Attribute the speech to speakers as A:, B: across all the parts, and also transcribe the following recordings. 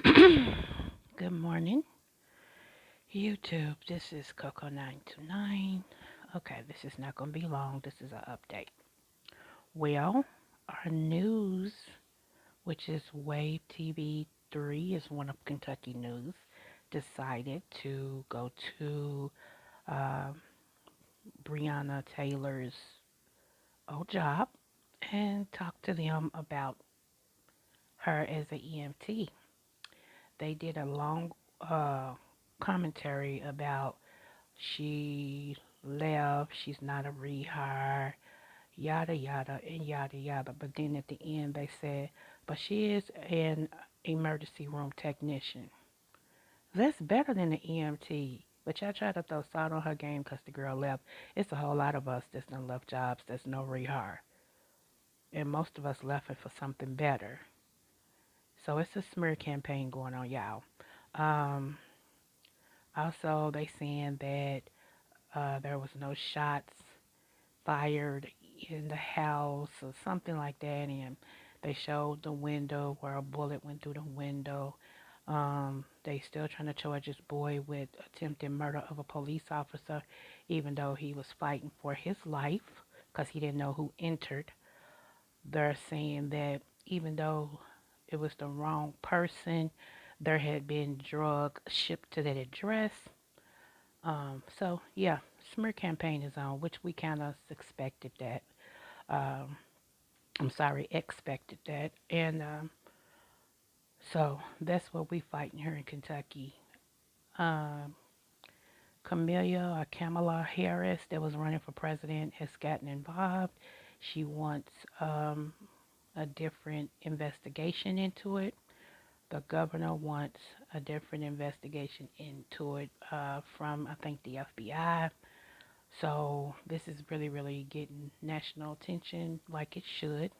A: Good morning, YouTube. This is Coco929. Okay, this is not going to be long. This is an update. Well, our news, which is Wave TV 3, is one of Kentucky News, decided to go to uh, Breonna Taylor's old job and talk to them about her as an EMT. They did a long commentary about she left, she's not a rehire, yada yada and yada yada. But then at the end they said, but she is an emergency room technician. That's better than the EMT. But y'all try to throw salt on her game because the girl left. It's a whole lot of us that's done left jobs that's no rehire. And most of us left it for something better. So it's a smear campaign going on, y'all. Um, Also, they saying that there was no shots fired in the house or something like that, and they showed the window where a bullet went through the window. They still trying to charge this boy with attempted murder of a police officer, even though he was fighting for his life because he didn't know who entered. They're saying that even though it was the wrong person, there had been drugs shipped to that address. So yeah, smear campaign is on, which we kind of expected that. Um, I'm sorry, expected that, and so that's what we fighting here in Kentucky. Um, Kamala Harris, that was running for president, has gotten involved. She wants a different investigation into it. The governor wants a different investigation into it from, I think, the FBI. So this is really, really getting national attention like it should.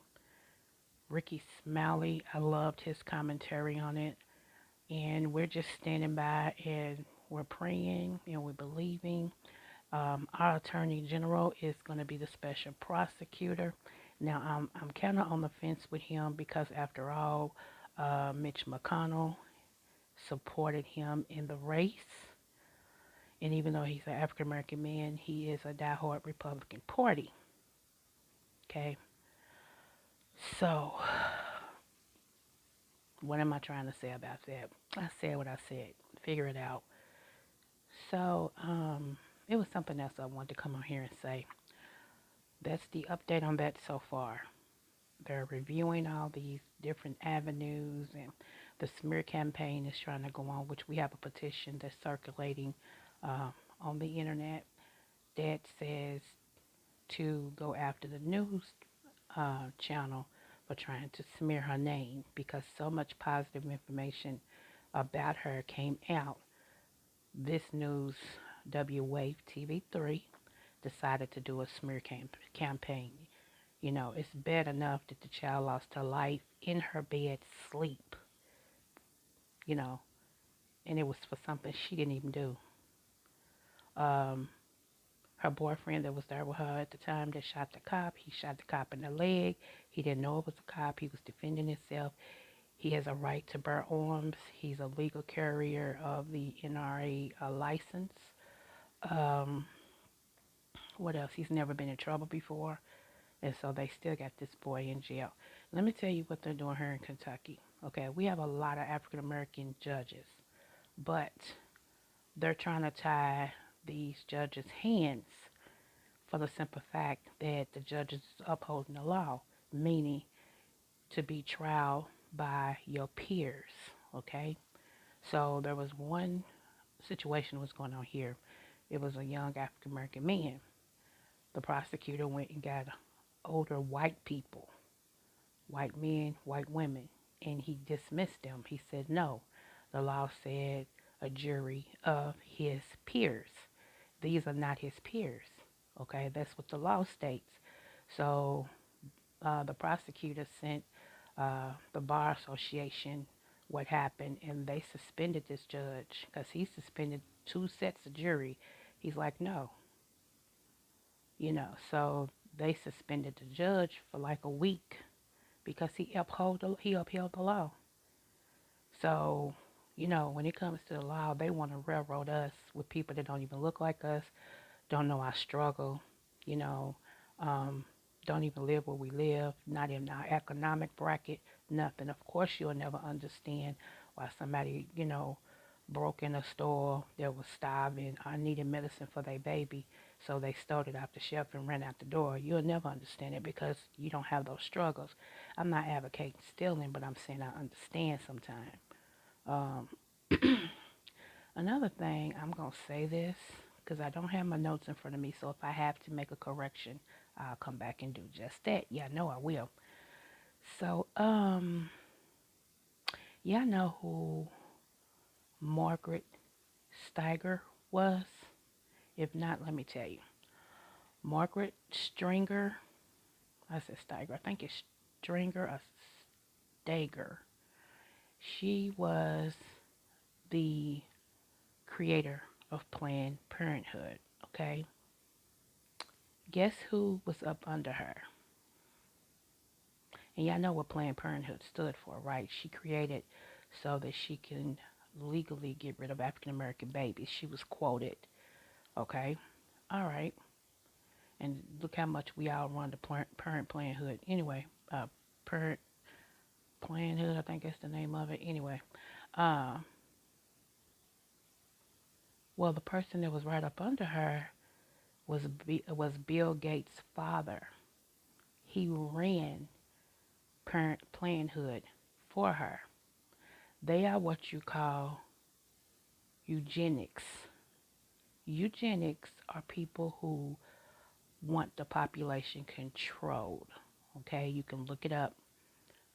A: Ricky Smiley, I loved his commentary on it. And we're just standing by and we're praying and we're believing. Our Attorney General is going to be the special prosecutor. Now, I'm kind of on the fence with him because, after all, Mitch McConnell supported him in the race. And even though he's an African American man, he is a diehard Republican Party. Okay. So, what am I trying to say about that? I said what I said. Figure it out. So, it was something else I wanted to come on here and say. That's the update on that so far. They're reviewing all these different avenues, and the smear campaign is trying to go on, which we have a petition that's circulating uh, on the internet that says to go after the news channel for trying to smear her name because so much positive information about her came out. This news, W Wave TV 3, decided to do a smear campaign. You know, it's bad enough that the child lost her life in her bed sleep, you know, and it was for something she didn't even do. Um, Her boyfriend that was there with her at the time that shot the cop, he shot the cop in the leg. He didn't know it was a cop. He was defending himself. He has a right to bear arms. He's a legal carrier of the NRA license. Um, what else? He's never been in trouble before. And so they still got this boy in jail. Let me tell you what they're doing here in Kentucky. Okay, we have a lot of African American judges, but they're trying to tie these judges' hands for the simple fact that the judges is upholding the law, meaning to be tried by your peers. Okay, so there was one situation was going on here. It was a young African American man. The prosecutor went and got older white people, white men, white women, and he dismissed them. He said no. The law said a jury of his peers. These are not his peers. Okay, that's what the law states. So the prosecutor sent the Bar Association what happened, and they suspended this judge because he suspended two sets of jury. He's like, no, so they suspended the judge for like a week because he upheld the law. So, when it comes to the law, they want to railroad us with people that don't even look like us, don't know our struggle, you know, um, don't even live where we live, not in our economic bracket, nothing. Of course, you'll never understand why somebody, broke in a store that was starving or needed medicine for their baby, so they stole it off the shelf and ran out the door. You'll never understand it because you don't have those struggles. I'm not advocating stealing, but I'm saying I understand sometimes. Um, Another thing, I'm going to say this because I don't have my notes in front of me, so if I have to make a correction, I'll come back and do just that. Yeah, I know I will. So, yeah, I know who Margret Steiger was. If not, let me tell you. Margaret Stringer, I said Steiger, I think it's Stringer or Stager. She was the creator of Planned Parenthood, okay? Guess who was up under her? And y'all know what Planned Parenthood stood for, right? She created so that she can legally get rid of African American babies. She was quoted, okay? All right. And look how much we all run the Parent Planned. Anyway, Parent Planned, I think that's the name of it. Anyway, uh, well, the person that was right up under her was Bill Gates' father. He ran Parent Planned for her. They are what you call eugenics. Eugenics are people who want the population controlled. Okay, you can look it up.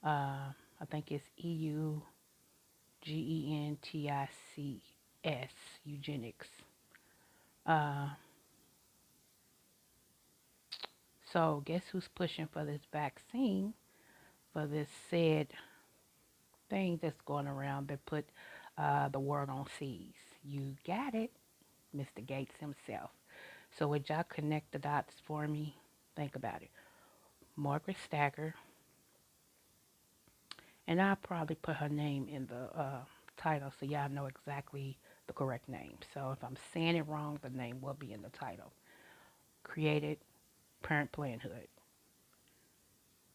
A: I think it's EUGENTICS, eugenics. Uh, so guess who's pushing for this vaccine, for this said thing that's going around that put the world on seize? You got it, Mr. Gates himself. So would y'all connect the dots for me? Think about it. Margaret Stacker, and I'll probably put her name in the title so y'all know exactly the correct name. So if I'm saying it wrong, the name will be in the title. Created Parent Planned.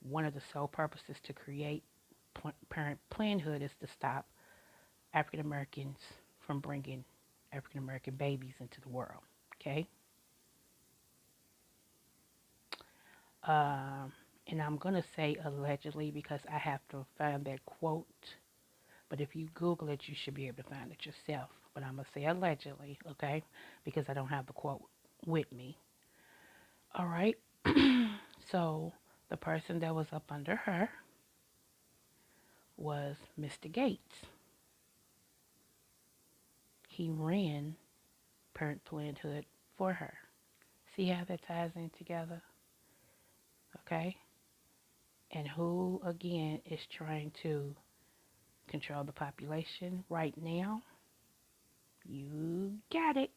A: One of the sole purposes to create Parent Planned is to stop African Americans from bringing African American babies into the world. Okay? Um, and I'm going to say allegedly because I have to find that quote. But if you Google it, you should be able to find it yourself. But I'm going to say allegedly, okay? Because I don't have the quote with me. All right? So the person that was up under her was Mr. Gates. He ran Parent Parenthood for her. See how that ties in together? Okay? And who, again, is trying to control the population right now? You got it,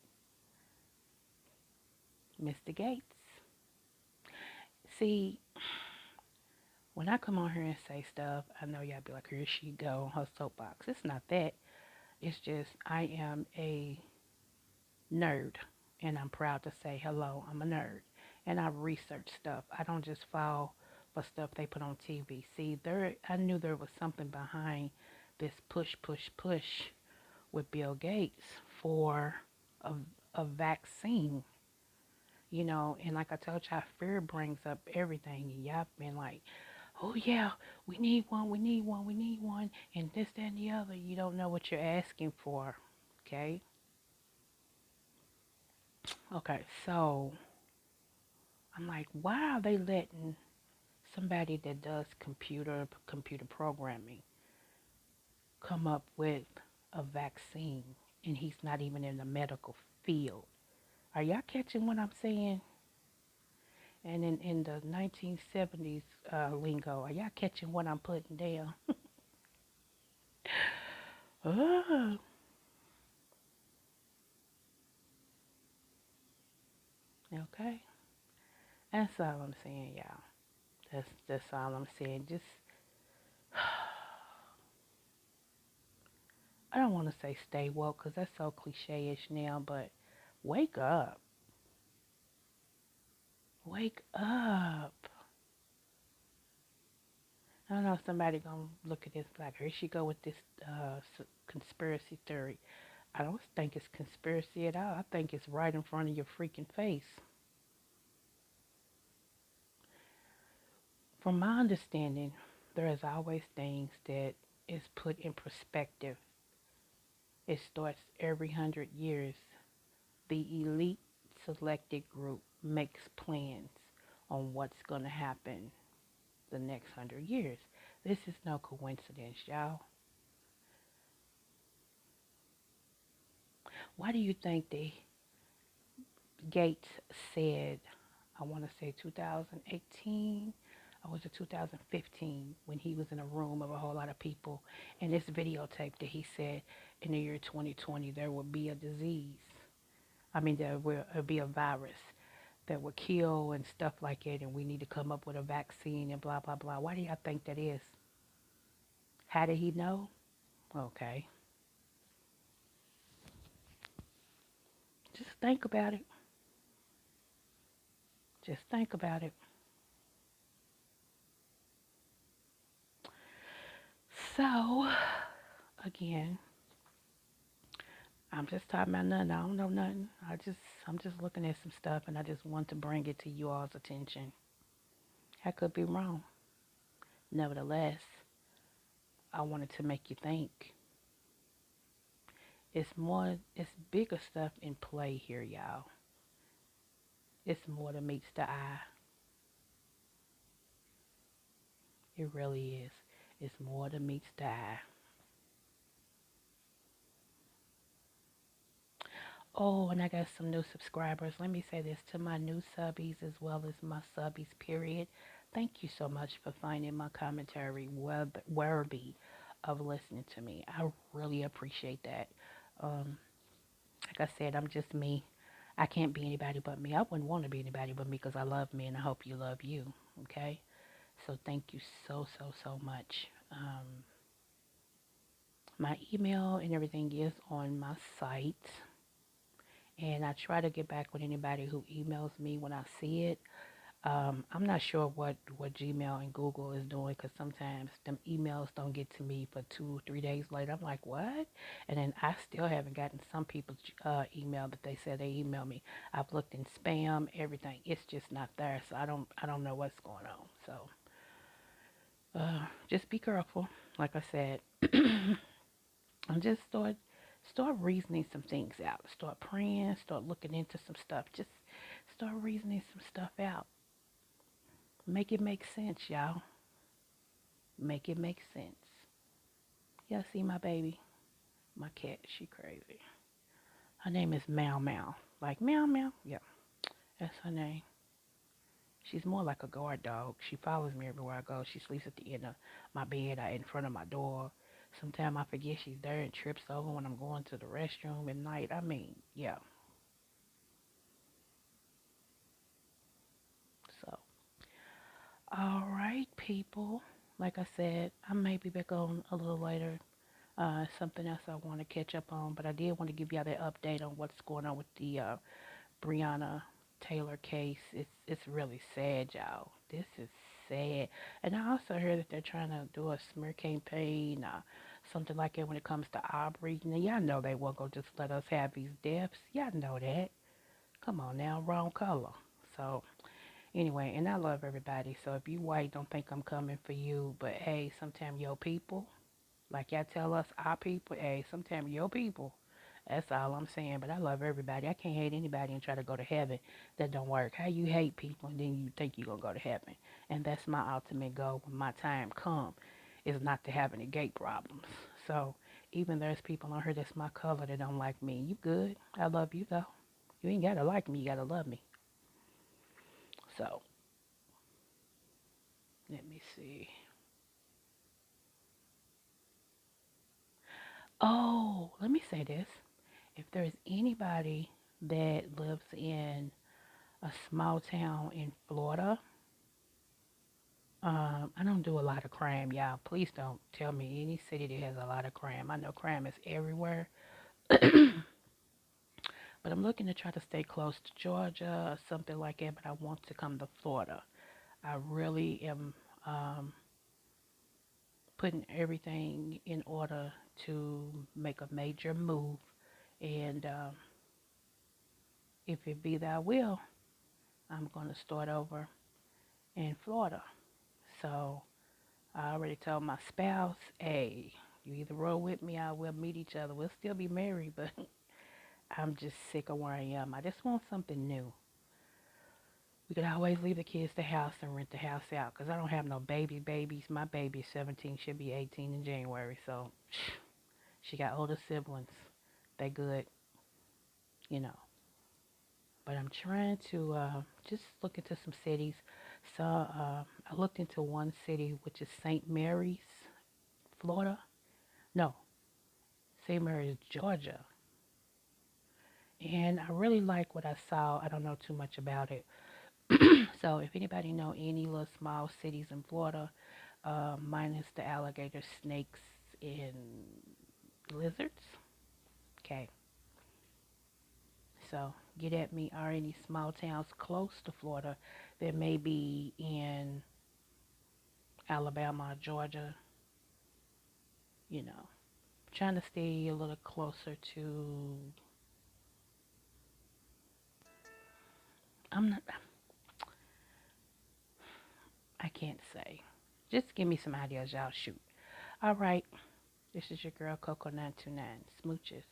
A: Mr. Gates. See, when I come on here and say stuff, I know y'all be like, here she go, her soapbox. It's not that. It's just I am a nerd, and I'm proud to say, hello, I'm a nerd. And I research stuff. I don't just fall for stuff they put on TV. See, I knew there was something behind this push with Bill Gates for a, a vaccine. And like I told y'all, fear brings up everything. And y'all been like, oh yeah, we need one, and this, that, and the other. You don't know what you're asking for, okay? Okay, so I'm like, why are they letting somebody that does computer programming come up with a vaccine, and he's not even in the medical field? Are y'all catching what I'm saying? And in the 1970s lingo, are y'all catching what I'm putting down? Oh, okay. That's all I'm saying, y'all. That's all I'm saying. Just I don't want to say stay woke because that's so cliche-ish now, but wake up. Wake up. I don't know if somebody gonna look at this like, here she go with this conspiracy theory. I don't think it's conspiracy at all. I think it's right in front of your freaking face. From my understanding, there is always things that is put in perspective. It starts every 100 years. The elite selected group makes plans on what's going to happen the next 100 years. This is no coincidence, y'all. Why do you think the Gates said, I want to say 2018 or was it 2015, when he was in a room of a whole lot of people, and this videotape that he said in the year 2020 there will be a disease. I mean, there will be a virus that will kill and stuff like it, and we need to come up with a vaccine and blah, blah, blah. Why do y'all think that is? How did he know? Okay. Just think about it. Just think about it. So, again, I'm just talking about nothing. I don't know nothing. I'm just looking at some stuff, and I just want to bring it to you all's attention. I could be wrong. Nevertheless, I wanted to make you think. It's bigger stuff in play here, y'all. It's more than meets the eye. It really is. It's more than meets the eye. Oh, and I got some new subscribers. Let me say this to my new subbies as well as my subbies, period. Thank you so much for finding my commentary worthy of listening to me. I really appreciate that. Um, like I said, I'm just me. I can't be anybody but me. I wouldn't want to be anybody but me because I love me and I hope you love you. Okay? So thank you so, so, so much. My email and everything is on my site. And I try to get back with anybody who emails me when I see it. I'm not sure what Gmail and Google is doing because sometimes them emails don't get to me for 2 or 3 days later. I'm like, what? And then I still haven't gotten some people's email that they said they emailed me. I've looked in spam, everything. It's just not there. So I don't know what's going on. So just be careful. Like I said, and just start reasoning some things out. Start praying. Start looking into some stuff. Just start reasoning some stuff out. Make it make sense, y'all. Make it make sense. Y'all see my baby? My cat, she crazy. Her name is Meow Meow. Like meow meow. Yeah, that's her name. She's more like a guard dog. She follows me everywhere I go. She sleeps at the end of my bed, in front of my door. Sometimes I forget she's there and trips over when I'm going to the restroom at night. I mean, yeah. So, all right, people. Like I said, I may be back on a little later. Something else I want to catch up on, but I did want to give y'all that update on what's going on with the Breonna Taylor case. It's really sad, y'all. This is sad. And I also heard that they're trying to do a smear campaign, something like that when it comes to Aubrey. Now, y'all know they won't go just let us have these deaths. Y'all know that. Come on now, wrong color. So, anyway, and I love everybody. So if you white, don't think I'm coming for you. But hey, sometimes your people, like y'all tell us, our people, hey, sometimes your people. That's all I'm saying. But I love everybody. I can't hate anybody and try to go to heaven. That don't work. How you hate people and then you think you're going to go to heaven. And that's my ultimate goal when my time come, is not to have any gate problems. So even there's people on here that's my color that don't like me. You good. I love you though. You ain't got to like me. You got to love me. So let me see. Oh, let me say this. If there's anybody that lives in a small town in Florida, I don't do a lot of crime, y'all. Please don't tell me any city that has a lot of crime. I know crime is everywhere, but I'm looking to try to stay close to Georgia or something like that. But I want to come to Florida. I really am um, putting everything in order to make a major move. And if it be thy will, I'm going to start over in Florida. So I already told my spouse, hey, you either roll with me or we'll meet each other. We'll still be married, but I'm just sick of where I am. I just want something new. We could always leave the kids the house and rent the house out because I don't have no babies. My baby's 17, should be 18 in January. So she got older siblings. They good, you know. But I'm trying to just look into some cities. So I looked into one city, which is St. Mary's, Florida. No, St. Mary's, Georgia. And I really like what I saw. I don't know too much about it. So if anybody know any little small cities in Florida, minus the alligators, snakes, and lizards, okay. So get at me. Are any small towns close to Florida that may be in Alabama, Georgia? You know, trying to stay a little closer to. I'm not. I can't say. Just give me some ideas, y'all. Shoot. All right. This is your girl Coco 929. Smooches.